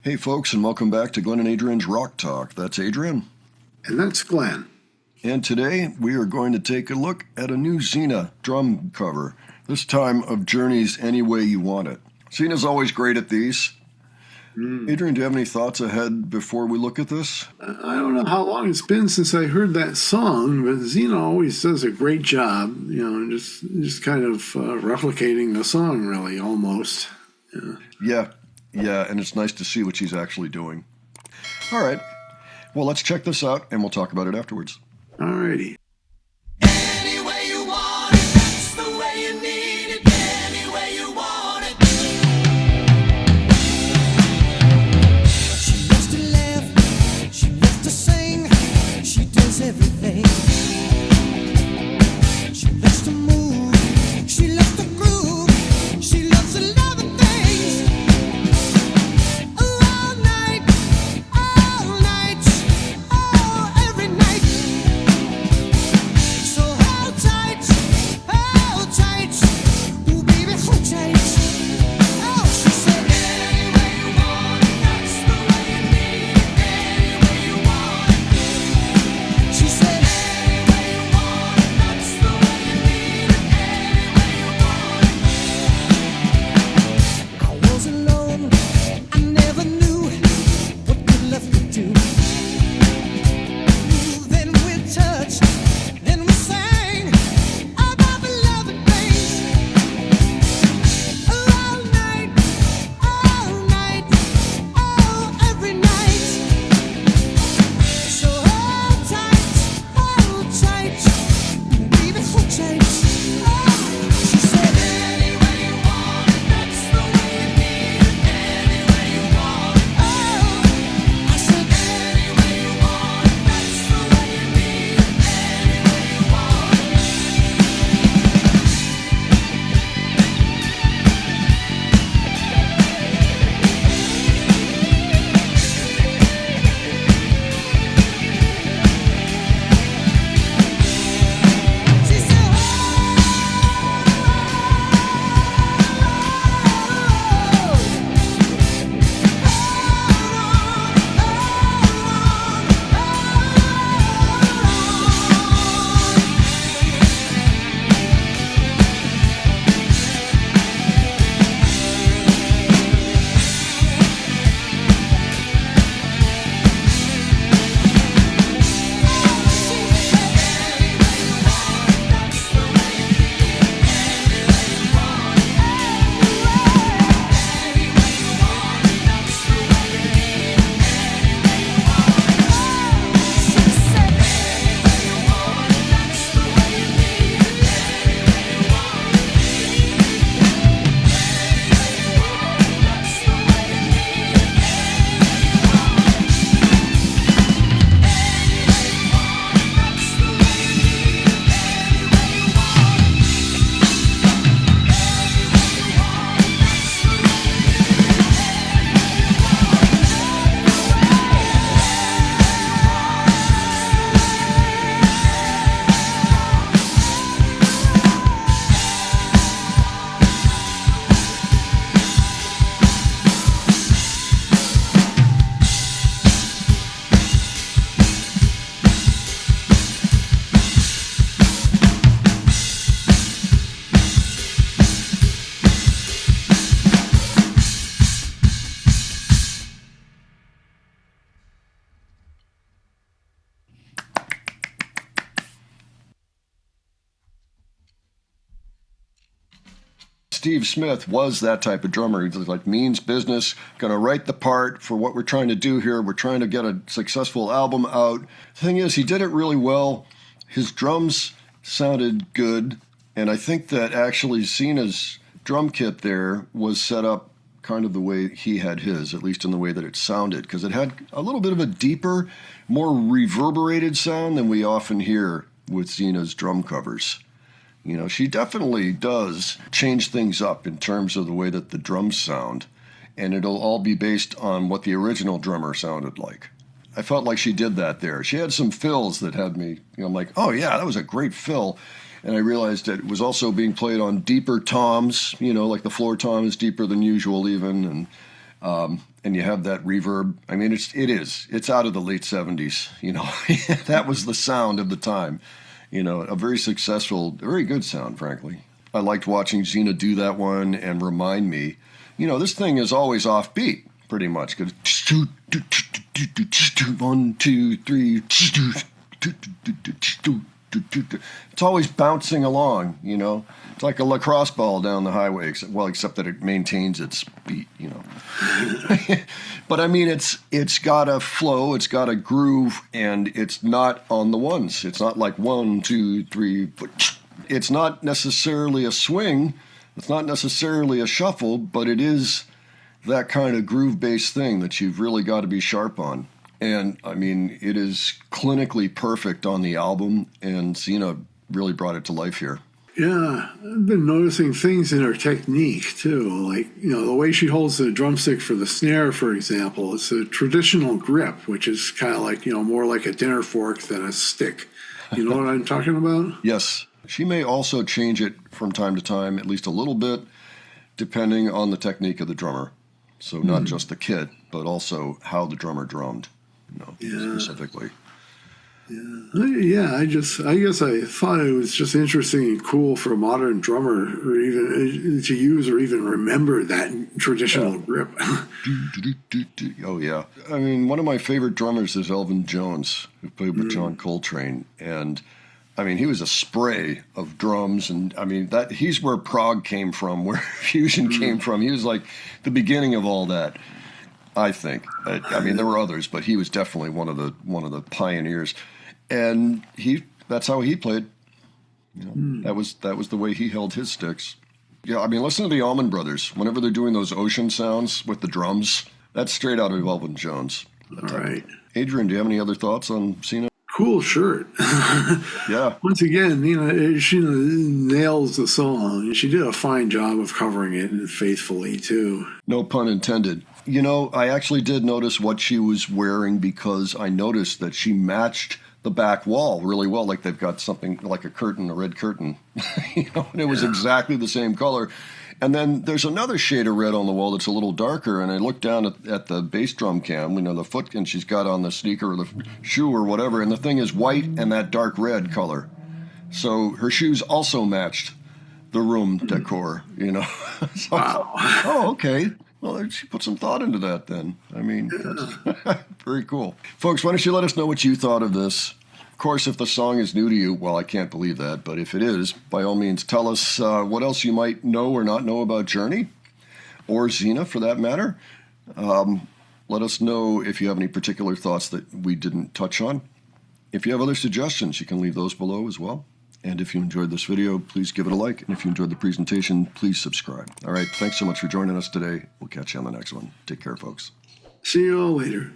Hey folks, and welcome back to Glenn and Adrian's Rock Talk. That's Adrian. And that's Glenn. And today we are going to take a look at a new Sina drum cover, this time of Journey's Any Way You Want It. Sina's always great at these. Adrian, do you have any thoughts ahead before we look at this? I don't know how long it's been since I heard that song, but Sina always does a great job, just kind of replicating the song, really, almost. Yeah, and it's nice to see what she's actually doing. All right, well, let's check this out, and we'll talk about it afterwards. All righty. Any way you want it, that's the way you need it. Any way you want it. She loves to laugh, she loves to sing, she does everything. She loves to move, she loves to groove, she loves to love and things. All night, oh, every night. So hold tight, ooh baby, hold tight. Oh, she said, any way you want it, that's the way you need it. Any way you want it. She said, any way you want it, that's the way you need it. Any way you want it. I was alone, I never knew what good love could do. Then we touched, then we sang about the love and things. All night, oh, every night. So hold tight, baby, hold tight. She said, any way you want it, that's the way you need it. Any way you want it. Oh, I said, any way you want it, that's the way you need it. Any way you want it. She said, Steve Smith was that type of drummer. He was like, means business, going to write the part for what we're trying to do here. We're trying to get a successful album out. The thing is, he did it really well. His drums sounded good, and I think that actually Sina's drum kit there was set up kind of the way he had his, at least in the way that it sounded, because it had a little bit of a deeper, more reverberated sound than we often hear with Sina's drum covers. You know, she definitely does change things up in terms of the way that the drums sound, and it'll all be based on what the original drummer sounded like. I felt like she did that there. She had some fills that had me, I'm like, oh yeah, that was a great fill. And I realized that it was also being played on deeper toms, like the floor tom is deeper than usual even. And and you have that reverb. I mean, it's out of the late 70s, you know. That was the sound of the time, you know, a very successful, very good sound, frankly. I liked watching Sina do that one and remind me, you know, this thing is always offbeat, pretty much. Because 1, 2, 3, it's always bouncing along, you know. It's like a lacrosse ball down the highway, except that it maintains its beat, you know. But I mean, it's got a flow, it's got a groove, and it's not on the ones. It's not like 1, 2, 3. It's not necessarily a swing. It's not necessarily a shuffle, but it is that kind of groove-based thing that you've really got to be sharp on. And, I mean, it is clinically perfect on the album, and Sina really brought it to life here. Yeah, I've been noticing things in her technique, too. Like, you know, the way she holds the drumstick for the snare, for example, it's a traditional grip, which is kind of like, you know, more like a dinner fork than a stick. You know what I'm talking about? Yes. She may also change it from time to time, at least a little bit, depending on the technique of the drummer. So not just the kit, but also how the drummer drummed, you know, specifically. Yeah, I guess I thought it was just interesting and cool for a modern drummer, or even to use or even remember that traditional grip. Oh, yeah. I mean, one of my favorite drummers is Elvin Jones, who played with John Coltrane. And, I mean, he was a spray of drums. And, I mean, he's where prog came from, where fusion came from. He was like the beginning of all that, I think. I mean, there were others, but he was definitely one of the pioneers. And that's how he played. You know, that was the way he held his sticks. Yeah, I mean, listen to the Allman Brothers. Whenever they're doing those ocean sounds with the drums, that's straight out of Elvin Jones. All right. Adrian, do you have any other thoughts on Sina? Cool shirt. Yeah. Once again, you know, she nails the song, and she did a fine job of covering it and faithfully, too. No pun intended. You know, I actually did notice what she was wearing, because I noticed that she matched the back wall really well. Like they've got something like a curtain, a red curtain, you know, and it was exactly the same color. And then there's another shade of red on the wall that's a little darker. And I looked down at the bass drum cam, you know, the foot, and she's got on the sneaker or the shoe or whatever. And the thing is white and that dark red color. So her shoes also matched the room decor, you know. So Wow. oh, okay. Well, she put some thought into that then. I mean, that's very cool. Folks, why don't you let us know what you thought of this? Of course, if the song is new to you, well, I can't believe that. But if it is, by all means, tell us what else you might know or not know about Journey, or Sina for that matter. Let us know if you have any particular thoughts that we didn't touch on. If you have other suggestions, you can leave those below as well. And if you enjoyed this video, please give it a like. And if you enjoyed the presentation, please subscribe. All right, thanks so much for joining us today. We'll catch you on the next one. Take care, folks. See you all later.